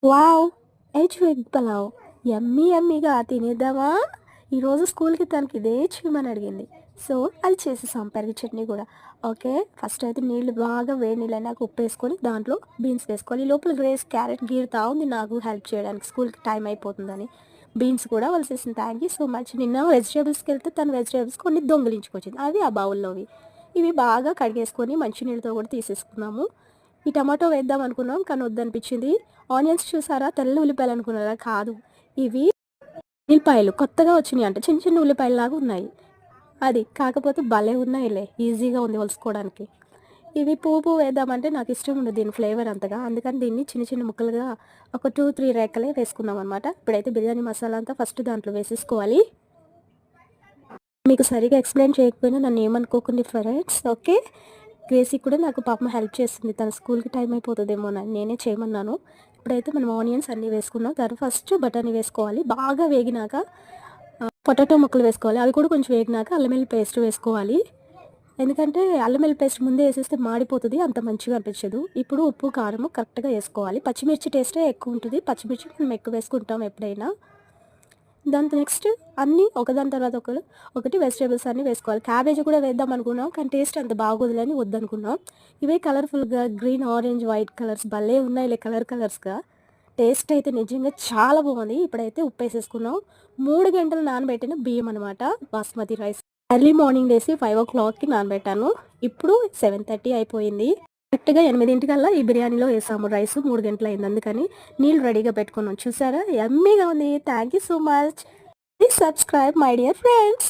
Wow! Egg pulao. యమ్మీగా తినేద్దామా? ఈరోజు స్కూల్‌కి తనకి ఇదే చేయమని అడిగింది. సో, అది చేసేసాం పెరుగు చట్నీ గూడా. ఓకే. ఫస్ట్ అయితే నీళ్ళు బాగా వేడి నీళ్ళైనాక ఉప్పేసుకొని దాంట్లో బీన్స్ వేసుకోవాలి. ఈ లోపల గ్రేస్ క్యారెట్ గీరుతా ఉంది నాకు హెల్ప్ చేయడానికి స్కూల్‌కి టైం అయిపోతుందని. బీన్స్ కూడా ఒలిసేసింది. Thank you so much. నిన్న వెజిటబుల్స్‌కెళ్తే తను వెజిటబుల్స్ కొన్ని దొంగిలించుకొచ్చింది. అవి ఆ బౌల్‌లోవి. ఇవి బాగా కడిగేసుకొని మంచినీళ్ళతో కూడా తీసేసుకున్నాము. ఈ టమాటో వేద్దాం అనుకున్నాం కానీ వద్దనిపించింది. ఆనియన్స్ చూసారా? తెల్ల ఉల్లిపాయలు అనుకున్నారా? కాదు. ఇవి ఉల్లిపాయలు కొత్తగా వచ్చినాయంట. చిన్న చిన్న ఉల్లిపాయల్లాగా ఉన్నాయి. అది. కాకపోతే భలే ఉన్నాయిలే. ఈజీగా ఉంది ఒలుసుకోవడానికి. ఇవి పువ్వు వేద్దామంటే నాకిష్టం ఉండదు దీని ఫ్లేవర్ అంతగా. అందుకని దీన్ని చిన్న చిన్న ముక్కలుగా ఒక 2, 3 రెక్కలే వేసుకుందామనమాట. ఇప్పుడైతే బిర్యానీ మసాలా అంతా ఫస్ట్ దాంట్లో వేసేసుకోవాలి. మీకు సరిగ్గా ఎక్స్‌ప్లెయిన్ చేయకపోయినా నన్నేమనుకోకండి ఫ్రెండ్స్. ఓకే. గ్రేసీ కూడా నాకు పాపం హెల్ప్ చేస్తుంది. తన స్కూల్‌కి టైం అయిపోతదేమోనని నేనే చేయమన్నాను. ఇప్పుడైతే మనం ఆనియన్స్ అన్నీ వేసుకున్నాం. తర్వాత ఫస్ట్ బఠానీ వేసుకోవాలి. బాగా వేగినాక పొటాటో ముక్కలు వేసుకోవాలి. అవి కూడా కొంచెం వేగినాక అల్లం వెల్లుల్లి పేస్ట్ వేసుకోవాలి. ఎందుకంటే అల్లం వెల్లుల్లి పేస్ట్ ముందే వేసేస్తే మాడిపోతది. అంత మంచిగా అనిపించదు. ఇప్పుడు ఉప్పు, కారము కరెక్ట్‌గా వేసుకోవాలి. పచ్చిమిర్చి టేస్టే ఎక్కువ ఉంటది. పచ్చిమిర్చి మనం ఎక్కువ వేసుకుంటాం ఎప్పుడైనా. దాంతో నెక్స్ట్ అన్నీ ఒకదాని తర్వాత ఒకటి వెజిటబుల్స్ అన్నీ వేసుకోవాలి. క్యాబేజీ కూడా వేద్దాం అనుకున్నాం. కానీ టేస్ట్ అంత బాగోదులని వద్దనుకున్నాం. ఇవే కలర్‌ఫుల్‌గా గ్రీన్, ఆరెంజ్, వైట్ కలర్స్ భలే ఉన్నాయిలే కలర్స్‌గా. టేస్ట్ అయితే నిజంగా చాలా బాగుంది. ఇప్పుడైతే ఉప్పేసేసుకున్నాం. 3 గంటలు నానబెట్టిన బియ్యం అనమాట. బాస్మతి రైస్. ఎర్లీ మార్నింగ్ లేసి 5:00కి నానబెట్టాను. ఇప్పుడు 7:30 అయిపోయింది. కరెక్ట్‌గా 8:00కల్లా ఈ బిర్యానీలో ఏసాము రైసు. 3 గంటలయింది. అందుకని నీళ్ళు రెడీగా పెట్టుకున్నాం. చూసారా? యమ్మీగా ఉంది. Thank you so much. Please subscribe my dear friends.